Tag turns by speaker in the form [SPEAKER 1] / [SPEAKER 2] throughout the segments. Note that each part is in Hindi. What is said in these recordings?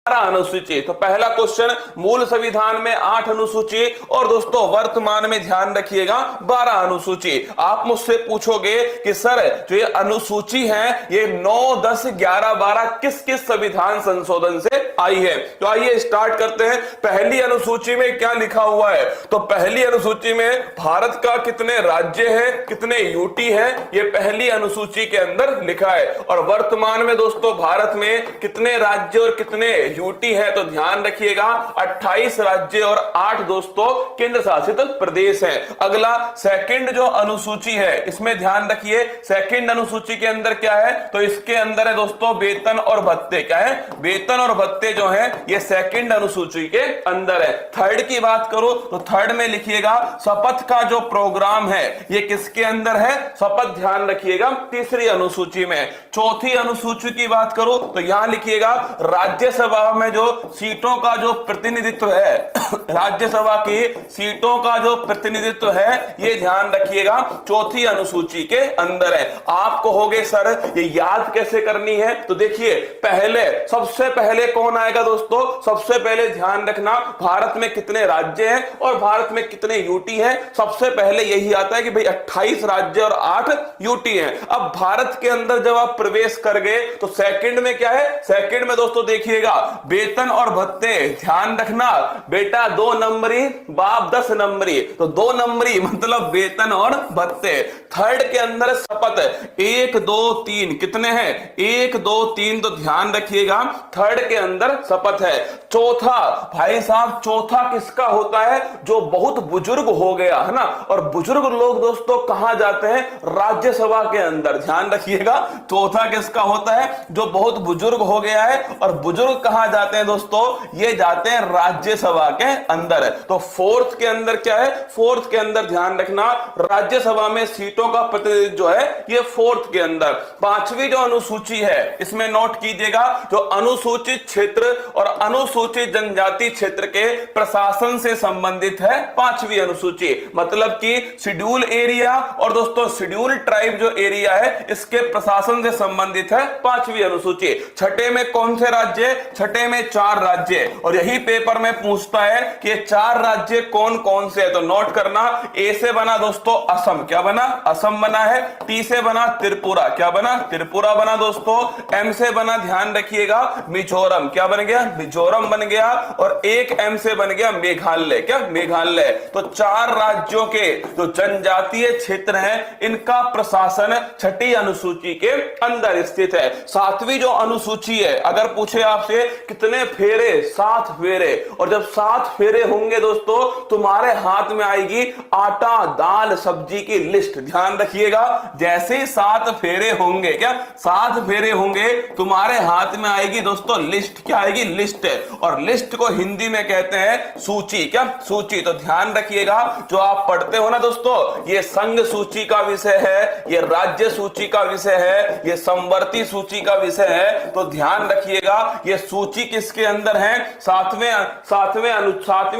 [SPEAKER 1] अनुसूची। तो पहला क्वेश्चन, मूल संविधान में 8 अनुसूची और दोस्तों वर्तमान में ध्यान रखिएगा 12 अनुसूची। आप मुझसे पूछोगे कि सर जो ये अनुसूची है ये 9, 10, 11, 12 किस किस संविधान संशोधन से आई है। तो आइए स्टार्ट करते हैं। पहली अनुसूची में क्या लिखा हुआ है? तो पहली अनुसूची में भारत का कितने राज्य है, कितने यूटी है, ये पहली अनुसूची के अंदर लिखा है। और वर्तमान में दोस्तों भारत में कितने राज्य और कितने यूटी है? तो ध्यान रखिएगा 28 राज्य और 8 दोस्तों केंद्र शासित प्रदेश है। अगला सेकंड जो अनुसूची है इसमें ध्यान रखिए, सेकंड अनुसूची के अंदर क्या है? तो इसके अंदर है दोस्तों वेतन और भत्ते। क्या है? वेतन और भत्ते जो है ये सेकंड अनुसूची के अंदर है। थर्ड की बात करो तो थर्ड में लिखिएगा शपथ का जो प्रोग्राम है ये किसके अंदर है? शपथ, ध्यान रखिएगा तीसरी अनुसूची में। चौथी अनुसूची की बात करो तो यहां लिखिएगा राज्यसभा में जो सीटों का जो प्रतिनिधित्व है राज्यसभा की सीटों का जो प्रतिनिधित्व है ये ध्यान रखिएगा चौथी अनुसूची के अंदर है। आप कहोगे सर ये याद कैसे करनी है? तो देखिए पहले सबसे पहले कौन आएगा दोस्तों? सबसे पहले ध्यान रखना भारत में कितने राज्य हैं और भारत में कितने यूटी हैं। सबसे पहले यही आता है कि भाई 28 राज्य और 8 यूटी हैं। अब भारत के अंदर जब आप प्रवेश कर गए तो सेकंड में क्या है? सेकंड में दोस्तों देखिएगा वेतन और भत्ते। ध्यान रखना बेटा 2 नंबरी बाप 10 नंबरी, तो 2 नंबरी मतलब वेतन और भत्ते। थर्ड के अंदर शपथ 1, 2, 3 कितने हैं? 1, 2, 3, तो ध्यान रखिएगा थर्ड के अंदर शपथ है। चौथा भाई साहब, चौथा किसका होता है? जो बहुत बुजुर्ग हो गया है ना, और बुजुर्ग लोग दोस्तों कहां जाते हैं? राज्यसभा के अंदर। ध्यान रखिएगा चौथा किसका होता है? जो बहुत बुजुर्ग हो गया है। और बुजुर्ग कहां जाते हैं दोस्तों? ये जाते हैं राज्यसभा के अंदर। तो फोर्थ के अंदर क्या है? फोर्थ के अंदर ध्यान रखना राज्यसभा में सीटों का प्रतिनिधित्व जो है ये फोर्थ के अंदर। पांचवी जो अनुसूची है इसमें नोट कीजिएगा जो अनुसूचित क्षेत्र और अनुसूचित जनजाति क्षेत्र के प्रशासन से संबंधित है पांचवी अनुसूची, मतलब कि शेड्यूल एरिया और दोस्तों शेड्यूल ट्राइब जो एरिया है इसके प्रशासन से संबंधित है पांचवी अनुसूची। छठे में कौन से राज्य? छठे में 4 राज्य। और यही पेपर में पूछता है कि ये 4 राज्य कौन कौन से है। तो नोट करना, ए से बना दोस्तों असम। क्या बना? असम बना है। टी से बना त्रिपुरा। क्या बना? त्रिपुरा बना दोस्तों। एम से बना, ध्यान रखिएगा, मिजोरम। क्या बन गया? मिजोरम बन गया। और एक एम से बन गया मेघालय। क्या? मेघालय। तो 4 राज्यों के जो जनजातीय क्षेत्र हैं इनका प्रशासन छठी अनुसूची के अंदर स्थित है। सातवीं जो अनुसूची है अगर पूछे आपसे कितने फेरे? 7 फेरे। और जब 7 फेरे होंगे दोस्तों तुम्हारे हाथ में आएगी आटा दाल सब्जी की लिस्ट। ध्यान रखिएगा जैसे ही 7 फेरे होंगे, क्या 7 फेरे होंगे तुम्हारे हाथ में आएगी दोस्तों लिस्ट। क्या आएगी? लिस्ट। और लिस्ट को हिंदी में कहते हैं सूची। क्या? सूची। तो ध्यान रखिएगा जो आप पढ़ते हो ना दोस्तों ये संघ सूची का विषय है, ये राज्य सूची का विषय है, ये संवर्ती सूची का विषय है। तो ध्यान रखिएगा ये सूची किसके अंदर है? सातवें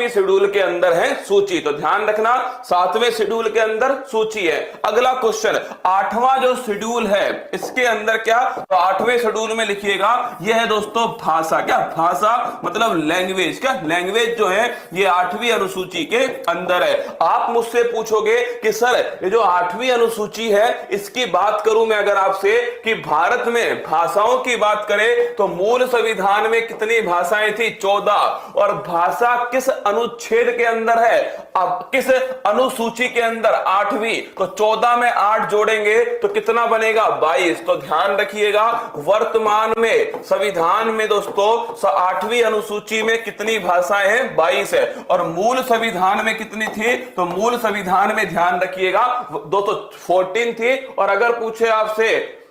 [SPEAKER 1] शेड्यूल के अंदर है सूची। तो ध्यान रखना 7वें शेड्यूल के अंदर सूची है। अगला क्वेश्चन, 8वां जो शेड्यूल है इसके अंदर क्या? तो 8वें शेड्यूल में लिखिएगा यह है दोस्तों भाषा। क्या? भाषा मतलब लैंग्वेज। क्या? लैंग्वेज जो है ये 8वीं अनुसूची के अंदर है। आप मुझसे पूछोगे कि सर ये जो 8वीं अनुसूची है इसकी बात करूं मैं अगर आपसे कि भारत में भाषाओं की बात करें तो मूल संविधान में कितनी भाषाएं थी? 14। और भाषा किस अनुच्छेद के अंदर है? अब किस अनुसूची के अंदर? 8वीं। तो 14 में 8 जोड़ेंगे तो कितना बनेगा? 22। तो ध्यान रखिएगा वर्तमान में संविधान में दोस्तों 8वीं अनुसूची में कितनी भाषाएं हैं? 22 है। और मूल संविधान में कितनी थी? तो मूल संविधान में ध्यान रखिएगा दोस्तों 14 थी। और अगर पूछे आपसे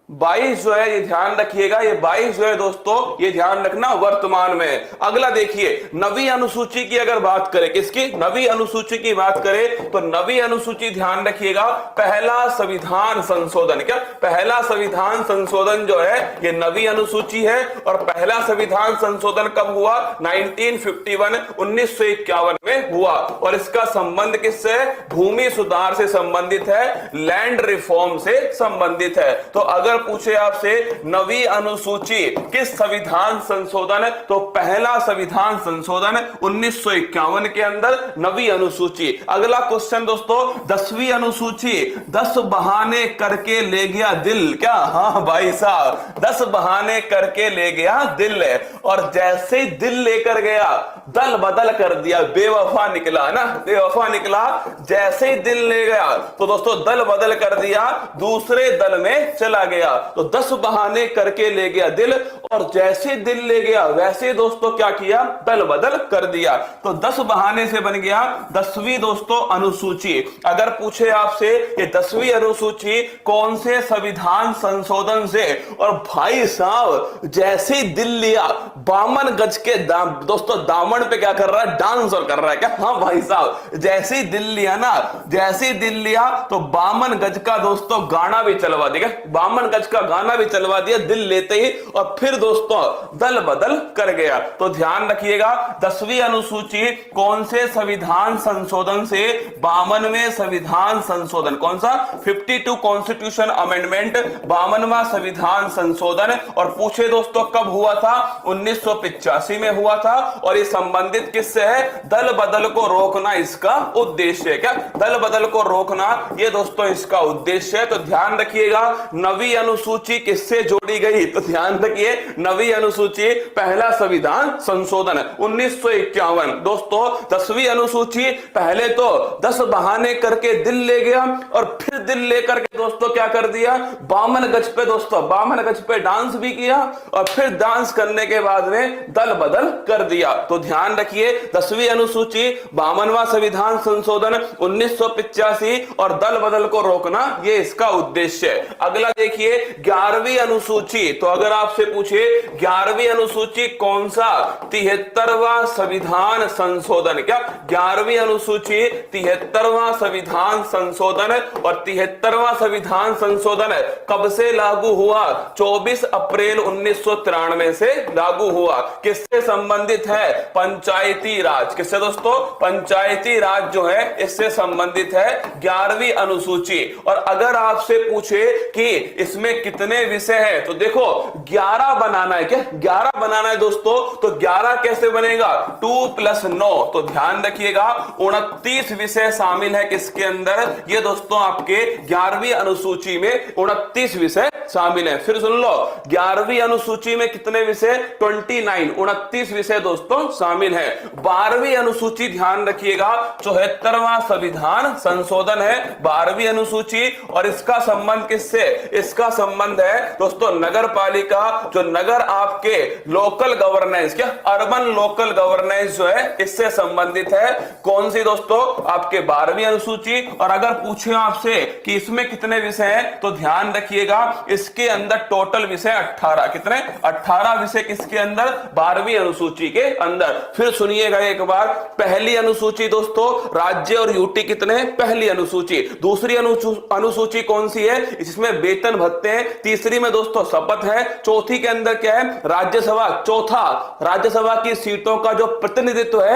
[SPEAKER 1] 22 जो है ये ध्यान रखिएगा, ये 22 जो है दोस्तों ये ध्यान रखना वर्तमान में। अगला देखिए नवी अनुसूची की अगर बात करें, किसकी? नवी अनुसूची की बात करें तो नवी अनुसूची ध्यान रखिएगा पहला संविधान संशोधन। क्या? पहला संविधान संशोधन जो है ये नवी अनुसूची है। और पहला संविधान संशोधन कब हुआ? 1951 1951 में हुआ और इसका संबंध किससे? भूमि सुधार से संबंधित है, लैंड रिफॉर्म से संबंधित है। तो अगर पूछे आपसे नवी अनुसूची किस संविधान संशोधन, तो पहला संविधान संशोधन 1951 के अंदर नवी अनुसूची। अगला क्वेश्चन दोस्तों, 10वीं अनुसूची 10 बहाने करके ले गया दिल। क्या? हाँ भाई साहब, 10 बहाने करके ले गया दिल, और जैसे ही दिल लेकर गया दल बदल कर दिया, बेवफा निकला ना, बेवफा निकला। जैसे ही दिल ले गया तो दोस्तों दल बदल कर दिया, दूसरे दल में चला गया। तो 10 बहाने करके ले गया दिल, और जैसे दिल ले गया वैसे दोस्तों क्या किया? दल बदल कर दिया। तो 10 बहाने से बन गया 10वीं दोस्तों अनुसूची। अगर पूछे आपसे ये 10वीं अनुसूची कौन से संविधान संशोधन से, और भाई साहब जैसे ही दिल लिया 52 गज के दोस्तों दामन पे क्या कर रहा है? डांस और कर रहा है। क्या? हाँ भाई साहब, जैसे ही दिल लिया ना, जैसे ही दिल लिया तो 52 गज का दोस्तों गाना भी चलवा दिया। 52 गज का गाना भी चलवा दिया दिल लेते ही, और फिर दोस्तों दल बदल कर गया। तो ध्यान रखिएगा, 10वीं अनुसूची कौन से संविधान संशोधन से? 52वें संविधान संशोधन। कौन सा? 52 कॉन्स्टिट्यूशन अमेंडमेंट, 52वां संविधान संशोधन। और पूछे दोस्तों कब हुआ था? 1985 में हुआ था, और ये संबंधित किससे है? दल बदल को रोकना इसका उद्देश्य है। क्या? दल बदल को रोकना ये दोस्तों इसका उद्देश्य है। तो ध्यान रखिएगा, नवी अनुसूची किससे जोड़ी गई? तो ध्यान रखिए, नवी अनुसूची पहला संविधान संशोधन 1951। दोस्तों 10वीं अनुसूची पहले तो 10 बहाने करके दिल ले गया, और फिर दिल लेकर के दोस्तों क्या कर दिया? 52 गज पे दोस्तों 52 गज पे डांस भी किया, और फिर डांस करने के बाद में दल बदल कर दिया। तो ध्यान रखिए, 10वीं अनुसूची 52वां संविधान संशोधन 1985 और दल बदल को रोकना ये इसका उद्देश्य है। अगला देखिए 11वीं अनुसूची। तो अगर आपसे पूछे 11वीं अनुसूची कौन सा? 73वां संविधान संशोधन। क्या? 11वीं अनुसूची 73वां संविधान संशोधन, और 73वां संविधान संशोधन कब से लागू हुआ? 24 अप्रैल 1993 से लागू हुआ। किससे संबंधित है? पंचायती राज। किससे दोस्तों? पंचायती राज जो है इससे संबंधित है 11वीं अनुसूची। और अगर आपसे पूछे कि इसमें कितने विषय हैं, तो देखो 11 बनाना है। क्या? 11 बनाना है दोस्तों। तो 11 कैसे बनेगा? 2 + 9। तो ध्यान रखिएगा 29 विषय शामिल है किसके अंदर? ये दोस्तों आपके 11वीं अनुसूची में 29 विषय शामिल है। फिर सुन लो, 11वीं अनुसूची में कितने विषय? 29 विषय दोस्तों शामिल है। 12वीं अनुसूची ध्यान रखिएगा 74वां संविधान संशोधन है 12वीं अनुसूची, और इसका संबंध किससे? इसका संबंध है दोस्तों नगर पालिका, जो नगर आपके लोकल गवर्नेंस, क्या अर्बन लोकल गवर्नेंस जो है इससे संबंधित है। कौन सी दोस्तों? आपके 12वीं अनुसूची। और अगर पूछे आपसे कि इसमें कितने विषय हैं, तो ध्यान रखिएगा इसके अंदर टोटल विषय 18। कितने? 18 विषय किसके अंदर? 12वीं अनुसूची के अंदर। फिर सुनिएगा एक बार, पहली अनुसूची दोस्तों राज्य और यूटी कितने? पहली अनुसूची। दूसरी अनुसूची कौन सी है? इसमें वेतन भत्ते हैं। तीसरी में दोस्तों शपथ है। चौथी के अंदर क्या है? राज्यसभा। चौथा राज्यसभा की सीटों का जो प्रतिनिधित्व है